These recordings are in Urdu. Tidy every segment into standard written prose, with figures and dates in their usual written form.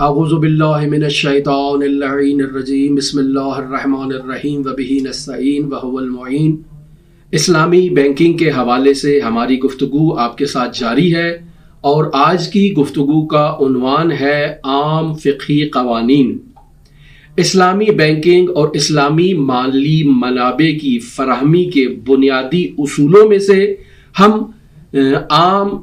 اعوذ باللہ من الشیطان اللعین الرجیم بسم اللہ الرحمن الرحیم وبہ نستعین وہو المعین۔ اسلامی بینکنگ کے حوالے سے ہماری گفتگو آپ کے ساتھ جاری ہے اور آج کی گفتگو کا عنوان ہے عام فقہی قوانین۔ اسلامی بینکنگ اور اسلامی مالی منابع کی فراہمی کے بنیادی اصولوں میں سے ہم عام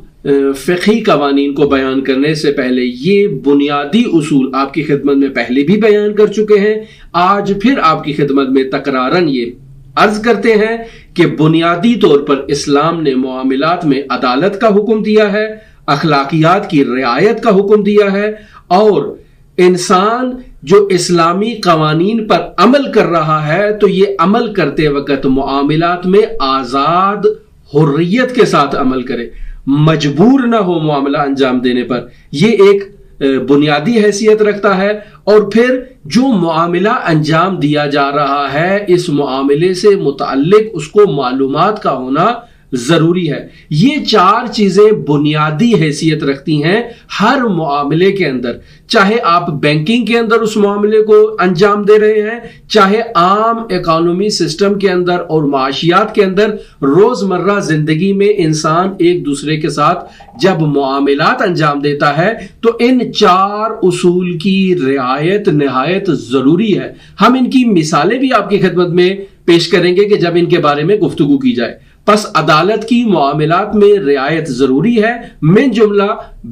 فقہی قوانین کو بیان کرنے سے پہلے یہ بنیادی اصول آپ کی خدمت میں پہلے بھی بیان کر چکے ہیں، آج پھر آپ کی خدمت میں تکرارن یہ عرض کرتے ہیں کہ بنیادی طور پر اسلام نے معاملات میں عدالت کا حکم دیا ہے، اخلاقیات کی رعایت کا حکم دیا ہے، اور انسان جو اسلامی قوانین پر عمل کر رہا ہے تو یہ عمل کرتے وقت معاملات میں آزاد حریت کے ساتھ عمل کرے، مجبور نہ ہو معاملہ انجام دینے پر۔ یہ ایک بنیادی حیثیت رکھتا ہے۔ اور پھر جو معاملہ انجام دیا جا رہا ہے اس معاملے سے متعلق اس کو معلومات کا ہونا ضروری ہے۔ یہ چار چیزیں بنیادی حیثیت رکھتی ہیں ہر معاملے کے اندر، چاہے آپ بینکنگ کے اندر اس معاملے کو انجام دے رہے ہیں، چاہے عام اکانومی سسٹم کے اندر اور معاشیات کے اندر روزمرہ زندگی میں انسان ایک دوسرے کے ساتھ جب معاملات انجام دیتا ہے تو ان چار اصول کی رعایت نہایت ضروری ہے۔ ہم ان کی مثالیں بھی آپ کی خدمت میں پیش کریں گے کہ جب ان کے بارے میں گفتگو کی جائے۔ پس عدالت کی معاملات میں رعایت ضروری ہے، من جملہ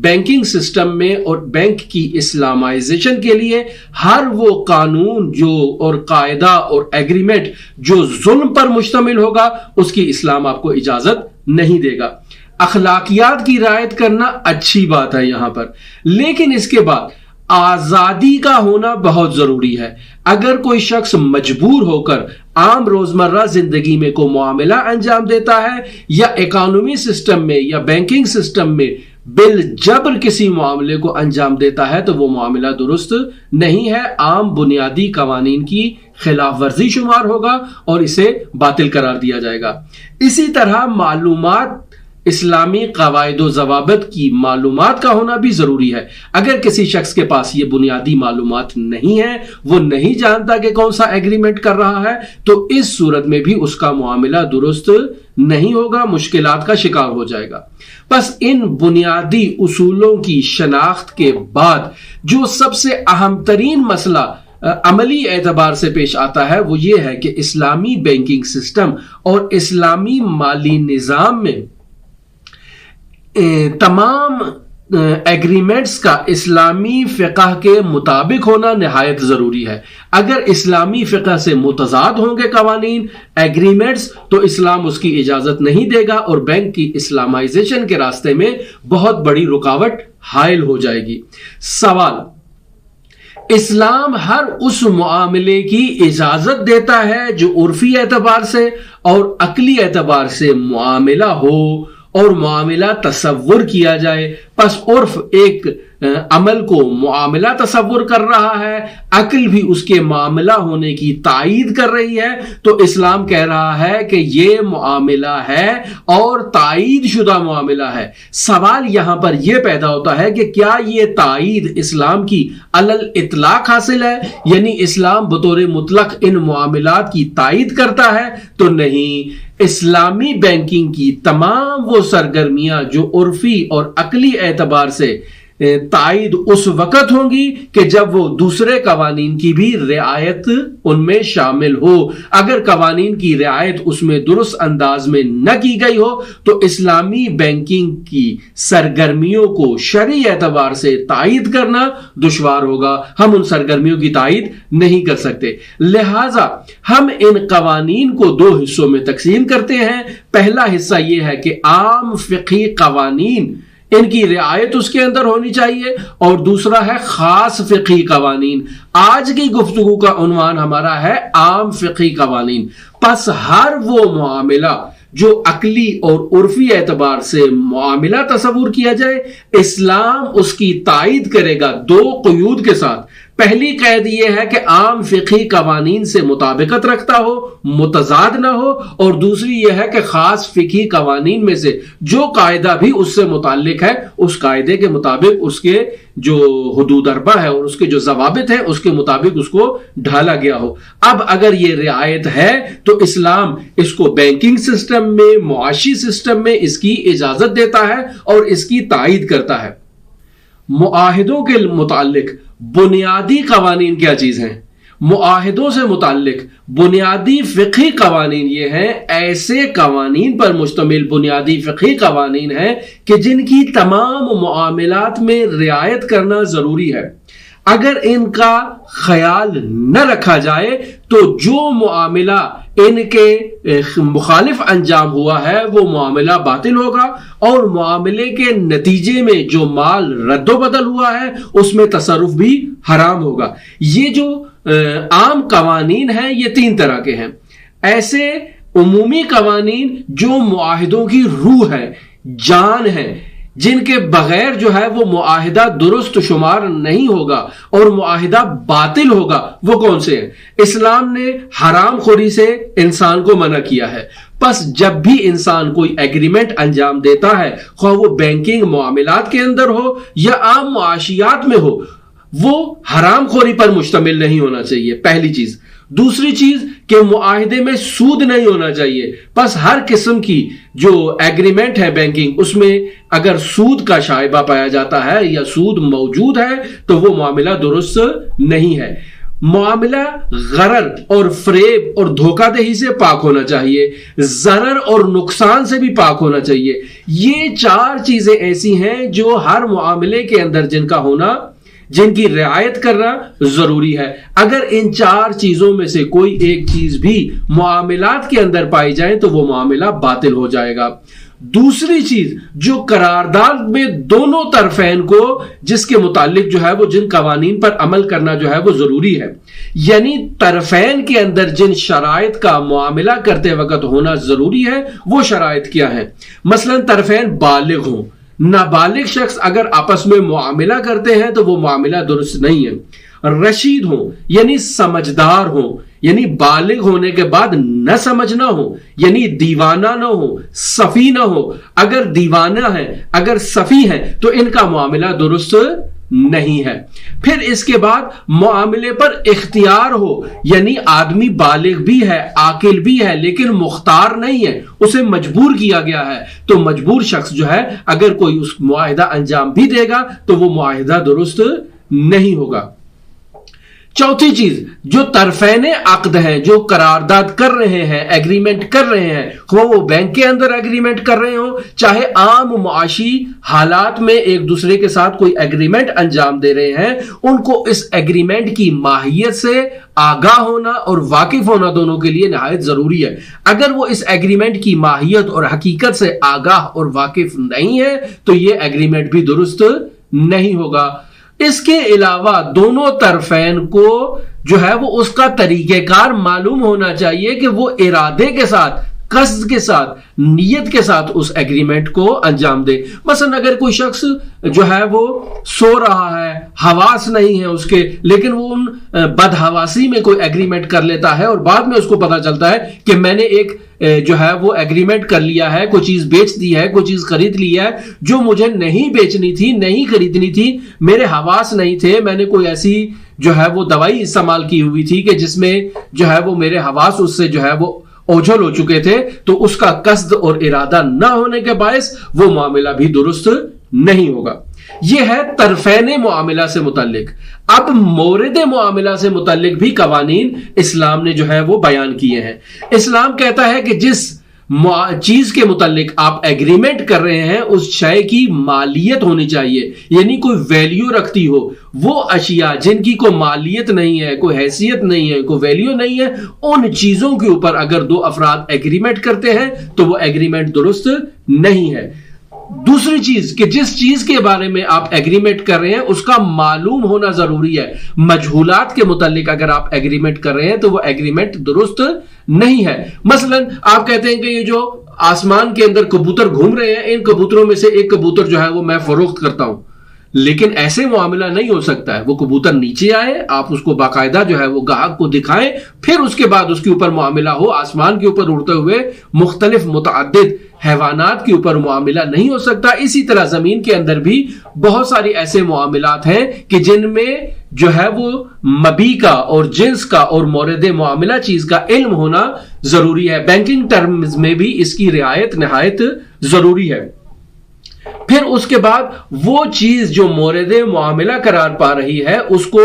بینکنگ سسٹم میں اور بینک کی اسلامائزیشن کے لیے ہر وہ قانون جو اور قاعدہ اور ایگریمنٹ جو ظلم پر مشتمل ہوگا اس کی اسلام آپ کو اجازت نہیں دے گا۔ اخلاقیات کی رعایت کرنا اچھی بات ہے یہاں پر، لیکن اس کے بعد آزادی کا ہونا بہت ضروری ہے۔ اگر کوئی شخص مجبور ہو کر عام روزمرہ زندگی میں کوئی معاملہ انجام دیتا ہے یا اکانومی سسٹم میں یا بینکنگ سسٹم میں بالجبر کسی معاملے کو انجام دیتا ہے تو وہ معاملہ درست نہیں ہے، عام بنیادی قوانین کی خلاف ورزی شمار ہوگا اور اسے باطل قرار دیا جائے گا۔ اسی طرح معلومات، اسلامی قواعد و ضوابط کی معلومات کا ہونا بھی ضروری ہے۔ اگر کسی شخص کے پاس یہ بنیادی معلومات نہیں ہے، وہ نہیں جانتا کہ کون سا ایگریمنٹ کر رہا ہے، تو اس صورت میں بھی اس کا معاملہ درست نہیں ہوگا، مشکلات کا شکار ہو جائے گا۔ بس ان بنیادی اصولوں کی شناخت کے بعد جو سب سے اہم ترین مسئلہ عملی اعتبار سے پیش آتا ہے وہ یہ ہے کہ اسلامی بینکنگ سسٹم اور اسلامی مالی نظام میں تمام ایگریمنٹس کا اسلامی فقہ کے مطابق ہونا نہایت ضروری ہے۔ اگر اسلامی فقہ سے متضاد ہوں گے قوانین، ایگریمنٹس، تو اسلام اس کی اجازت نہیں دے گا اور بینک کی اسلامائزیشن کے راستے میں بہت بڑی رکاوٹ حائل ہو جائے گی۔ سوال: اسلام ہر اس معاملے کی اجازت دیتا ہے جو عرفی اعتبار سے اور عقلی اعتبار سے معاملہ ہو اور معاملہ تصور کیا جائے؟ پس عرف ایک عمل کو معاملہ تصور کر رہا ہے، عقل بھی اس کے معاملہ ہونے کی تائید کر رہی ہے، تو اسلام کہہ رہا ہے کہ یہ معاملہ ہے اور تائید شدہ معاملہ ہے۔ سوال یہاں پر یہ پیدا ہوتا ہے کہ کیا یہ تائید اسلام کی علی الاطلاق حاصل ہے، یعنی اسلام بطور مطلق ان معاملات کی تائید کرتا ہے؟ تو نہیں، اسلامی بینکنگ کی تمام وہ سرگرمیاں جو عرفی اور عقلی اعتبار سے تائید اس وقت ہوں گی کہ جب وہ دوسرے قوانین کی بھی رعایت ان میں شامل ہو۔ اگر قوانین کی رعایت اس میں درست انداز میں نہ کی گئی ہو تو اسلامی بینکنگ کی سرگرمیوں کو شرعی اعتبار سے تائید کرنا دشوار ہوگا، ہم ان سرگرمیوں کی تائید نہیں کر سکتے۔ لہٰذا ہم ان قوانین کو دو حصوں میں تقسیم کرتے ہیں۔ پہلا حصہ یہ ہے کہ عام فقہی قوانین، ان کی رعایت اس کے اندر ہونی چاہیے، اور دوسرا ہے خاص فقہی قوانین۔ آج کی گفتگو کا عنوان ہمارا ہے عام فقہی قوانین۔ پس ہر وہ معاملہ جو عقلی اور عرفی اعتبار سے معاملہ تصور کیا جائے، اسلام اس کی تائید کرے گا دو قیود کے ساتھ۔ پہلی قید یہ ہے کہ عام فقہی قوانین سے مطابقت رکھتا ہو، متضاد نہ ہو، اور دوسری یہ ہے کہ خاص فقہی قوانین میں سے جو قاعدہ بھی اس سے متعلق ہے اس قاعدے کے مطابق اس کے جو حدود اربع ہے اور اس کے جو ضوابط ہیں اس کے مطابق اس کو ڈھالا گیا ہو۔ اب اگر یہ رعایت ہے تو اسلام اس کو بینکنگ سسٹم میں، معاشی سسٹم میں اس کی اجازت دیتا ہے اور اس کی تائید کرتا ہے۔ معاہدوں کے متعلق بنیادی قوانین کیا چیز ہیں؟ معاہدوں سے متعلق بنیادی فقہی قوانین یہ ہیں، ایسے قوانین پر مشتمل بنیادی فقہی قوانین ہیں کہ جن کی تمام معاملات میں رعایت کرنا ضروری ہے۔ اگر ان کا خیال نہ رکھا جائے تو جو معاملہ ان کے مخالف انجام ہوا ہے وہ معاملہ باطل ہوگا، اور معاملے کے نتیجے میں جو مال رد و بدل ہوا ہے اس میں تصرف بھی حرام ہوگا۔ یہ جو عام قوانین ہیں یہ تین طرح کے ہیں۔ ایسے عمومی قوانین جو معاہدوں کی روح ہے، جان ہے، جن کے بغیر جو ہے وہ معاہدہ درست شمار نہیں ہوگا اور معاہدہ باطل ہوگا، وہ کون سے ہیں؟ اسلام نے حرام خوری سے انسان کو منع کیا ہے۔ پس جب بھی انسان کوئی ایگریمنٹ انجام دیتا ہے، خواہ وہ بینکنگ معاملات کے اندر ہو یا عام معاشیات میں ہو، وہ حرام خوری پر مشتمل نہیں ہونا چاہیے، پہلی چیز۔ دوسری چیز کہ معاہدے میں سود نہیں ہونا چاہیے۔ پس ہر قسم کی جو ایگریمنٹ ہے بینکنگ، اس میں اگر سود کا شائبہ پایا جاتا ہے یا سود موجود ہے تو وہ معاملہ درست نہیں ہے۔ معاملہ غرر اور فریب اور دھوکہ دہی سے پاک ہونا چاہیے، ضرر اور نقصان سے بھی پاک ہونا چاہیے۔ یہ چار چیزیں ایسی ہیں جو ہر معاملے کے اندر جن کا ہونا، جن کی رعایت کرنا ضروری ہے۔ اگر ان چار چیزوں میں سے کوئی ایک چیز بھی معاملات کے اندر پائی جائے تو وہ معاملہ باطل ہو جائے گا۔ دوسری چیز جو قرارداد میں دونوں طرفین کو جس کے متعلق جو ہے وہ جن قوانین پر عمل کرنا جو ہے وہ ضروری ہے، یعنی طرفین کے اندر جن شرائط کا معاملہ کرتے وقت ہونا ضروری ہے وہ شرائط کیا ہیں؟ مثلا طرفین بالغ ہوں۔ نابالغ شخص اگر آپس میں معاملہ کرتے ہیں تو وہ معاملہ درست نہیں ہے۔ رشید ہوں یعنی سمجھدار ہوں، یعنی بالغ ہونے کے بعد نہ سمجھنا ہو، یعنی دیوانہ نہ ہو، صفی نہ ہو۔ اگر دیوانہ ہے، اگر صفی ہے تو ان کا معاملہ درست نہیں ہے۔ پھر اس کے بعد معاملے پر اختیار ہو، یعنی آدمی بالغ بھی ہے، عاقل بھی ہے، لیکن مختار نہیں ہے، اسے مجبور کیا گیا ہے، تو مجبور شخص جو ہے اگر کوئی اس معاہدہ انجام بھی دے گا تو وہ معاہدہ درست نہیں ہوگا۔ چوتھی چیز جو طرفین عقد ہیں، جو قرارداد کر رہے ہیں، ایگریمنٹ کر رہے ہیں، وہ بینک کے اندر ایگریمنٹ کر رہے ہوں، چاہے عام معاشی حالات میں ایک دوسرے کے ساتھ کوئی ایگریمنٹ انجام دے رہے ہیں، ان کو اس ایگریمنٹ کی ماہیت سے آگاہ ہونا اور واقف ہونا دونوں کے لیے نہایت ضروری ہے۔ اگر وہ اس ایگریمنٹ کی ماہیت اور حقیقت سے آگاہ اور واقف نہیں ہے تو یہ ایگریمنٹ بھی درست نہیں ہوگا۔ اس کے علاوہ دونوں طرفین کو جو ہے وہ اس کا طریقہ کار معلوم ہونا چاہیے کہ وہ ارادے کے ساتھ، قصد کے ساتھ، نیت کے ساتھ اس ایگریمنٹ کو انجام دے۔ مثلا اگر کوئی شخص جو ہے وہ سو رہا ہے، حواس نہیں ہے اس کے، لیکن وہ ان بدحواسی میں کوئی ایگریمنٹ کر لیتا ہے اور بعد میں اس کو پتا چلتا ہے کہ میں نے ایک جو ہے وہ ایگریمنٹ کر لیا ہے، کوئی چیز بیچ دی ہے، کوئی چیز خرید لی ہے جو مجھے نہیں بیچنی تھی، نہیں خریدنی تھی، میرے حواس نہیں تھے، میں نے کوئی ایسی جو ہے وہ دوائی استعمال کی ہوئی تھی کہ جس میں جو ہے وہ میرے حواس اس سے جو ہے وہ اوجھل ہو چکے تھے، تو اس کا قصد اور ارادہ نہ ہونے کے باعث وہ معاملہ بھی درست نہیں ہوگا۔ یہ ہے طرفین معاملہ سے متعلق۔ اب مورد معاملہ سے متعلق بھی قوانین اسلام نے جو ہے وہ بیان کیے ہیں۔ اسلام کہتا ہے کہ جس چیز کے متعلق آپ ایگریمنٹ کر رہے ہیں اس شے کی مالیت ہونی چاہیے، یعنی کوئی ویلیو رکھتی ہو۔ وہ اشیاء جن کی کوئی مالیت نہیں ہے، کوئی حیثیت نہیں ہے، کوئی ویلیو نہیں ہے، ان چیزوں کے اوپر اگر دو افراد ایگریمنٹ کرتے ہیں تو وہ ایگریمنٹ درست نہیں ہے۔ دوسری چیز کہ جس چیز کے بارے میں آپ ایگریمنٹ کر رہے ہیں اس کا معلوم ہونا ضروری ہے۔ مجہولات کے متعلق اگر آپ ایگریمنٹ کر رہے ہیں تو وہ ایگریمنٹ درست نہیں ہے۔ مثلا آپ کہتے ہیں کہ یہ جو آسمان کے اندر کبوتر گھوم رہے ہیں، ان کبوتروں میں سے ایک کبوتر جو ہے وہ میں فروخت کرتا ہوں، لیکن ایسے معاملہ نہیں ہو سکتا ہے وہ کبوتر نیچے آئے، آپ اس کو باقاعدہ جو ہے وہ گاہک کو دکھائیں، پھر اس کے بعد اس کے اوپر معاملہ ہو۔ آسمان کے اوپر اڑتے ہوئے مختلف متعدد حیوانات کے اوپر معاملہ نہیں ہو سکتا۔ اسی طرح زمین کے اندر بھی بہت ساری ایسے معاملات ہیں کہ جن میں جو ہے وہ مبی کا اور جنس کا اور مورد معاملہ چیز کا علم ہونا ضروری ہے۔ بینکنگ ٹرمز میں بھی اس کی رعایت نہایت ضروری ہے۔ پھر اس کے بعد وہ چیز جو مورد معاملہ قرار پا رہی ہے اس کو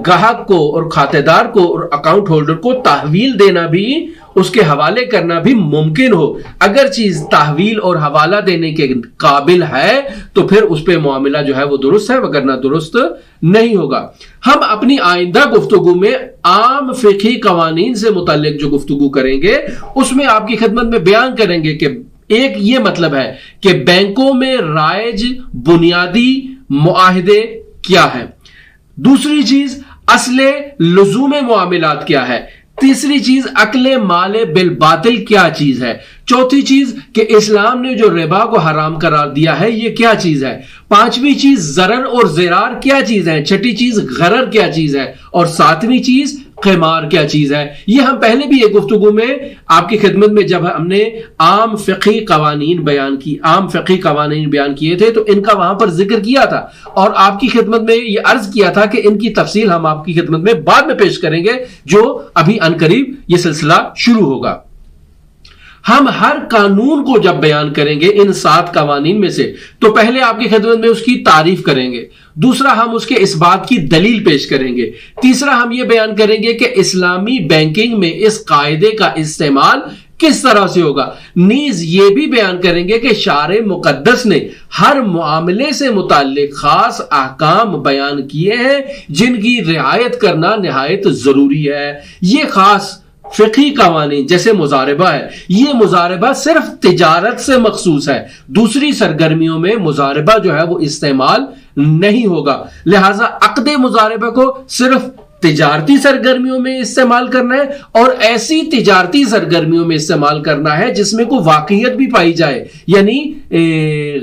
گاہک کو اور کھاتے دار کو اور اکاؤنٹ ہولڈر کو تحویل دینا بھی، اس کے حوالے کرنا بھی ممکن ہو۔ اگر چیز تحویل اور حوالہ دینے کے قابل ہے تو پھر اس پہ معاملہ جو ہے وہ درست ہے، وگرنہ درست نہیں ہوگا۔ ہم اپنی آئندہ گفتگو میں عام فقہی قوانین سے متعلق جو گفتگو کریں گے اس میں آپ کی خدمت میں بیان کریں گے کہ ایک یہ مطلب ہے کہ بینکوں میں رائج بنیادی معاہدے کیا ہے، دوسری چیز اصل لزوم معاملات کیا ہے، تیسری چیز عقل مال بالباطل کیا چیز ہے، چوتھی چیز کہ اسلام نے جو ربا کو حرام قرار دیا ہے یہ کیا چیز ہے، پانچویں چیز ضرر اور ضرار کیا چیز ہے، چھٹی چیز غرر کیا چیز ہے، اور ساتویں چیز قمار کیا چیز ہے۔ یہ ہم پہلے بھی ایک گفتگو میں آپ کی خدمت میں جب ہم نے عام فقہی قوانین بیان کیے تھے تو ان کا وہاں پر ذکر کیا تھا، اور آپ کی خدمت میں یہ عرض کیا تھا کہ ان کی تفصیل ہم آپ کی خدمت میں بعد میں پیش کریں گے جو ابھی عنقریب یہ سلسلہ شروع ہوگا۔ ہم ہر قانون کو جب بیان کریں گے ان 7 قوانین میں سے تو پہلے آپ کی خدمت میں اس کی تعریف کریں گے، دوسرا ہم اس کے اس بات کی دلیل پیش کریں گے، تیسرا ہم یہ بیان کریں گے کہ اسلامی بینکنگ میں اس قاعدے کا استعمال کس طرح سے ہوگا، نیز یہ بھی بیان کریں گے کہ شارع مقدس نے ہر معاملے سے متعلق خاص احکام بیان کیے ہیں جن کی رعایت کرنا نہایت ضروری ہے۔ یہ خاص فقہی قوانین جیسے مضاربہ ہے، یہ مضاربہ صرف تجارت سے مخصوص ہے، دوسری سرگرمیوں میں مضاربہ جو ہے وہ استعمال نہیں ہوگا، لہٰذا عقد مضاربہ کو صرف تجارتی سرگرمیوں میں استعمال کرنا ہے اور ایسی تجارتی سرگرمیوں میں استعمال کرنا ہے جس میں کوئی واقعیت بھی پائی جائے، یعنی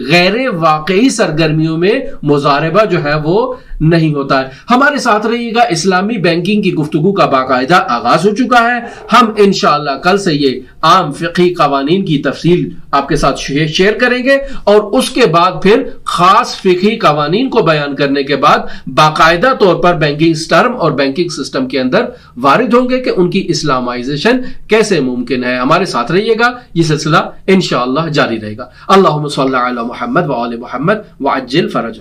غیر واقعی سرگرمیوں میں مضاربہ جو ہے وہ نہیں ہوتا ہے۔ ہمارے ساتھ رہیے گا، اسلامی بینکنگ کی گفتگو کا باقاعدہ آغاز ہو چکا ہے۔ ہم انشاءاللہ کل سے یہ عام فقہی قوانین کی تفصیل آپ کے ساتھ شیئر کریں گے، اور اس کے بعد پھر خاص فقہی قوانین کو بیان کرنے کے بعد باقاعدہ طور پر بینکنگ ٹرم اور بینکنگ سسٹم کے اندر وارد ہوں گے کہ ان کی اسلامائزیشن کیسے ممکن ہے۔ ہمارے ساتھ رہیے گا، یہ سلسلہ انشاءاللہ جاری رہے گا۔ اللہم صلی علی محمد وآل محمد وعجل فرجہ۔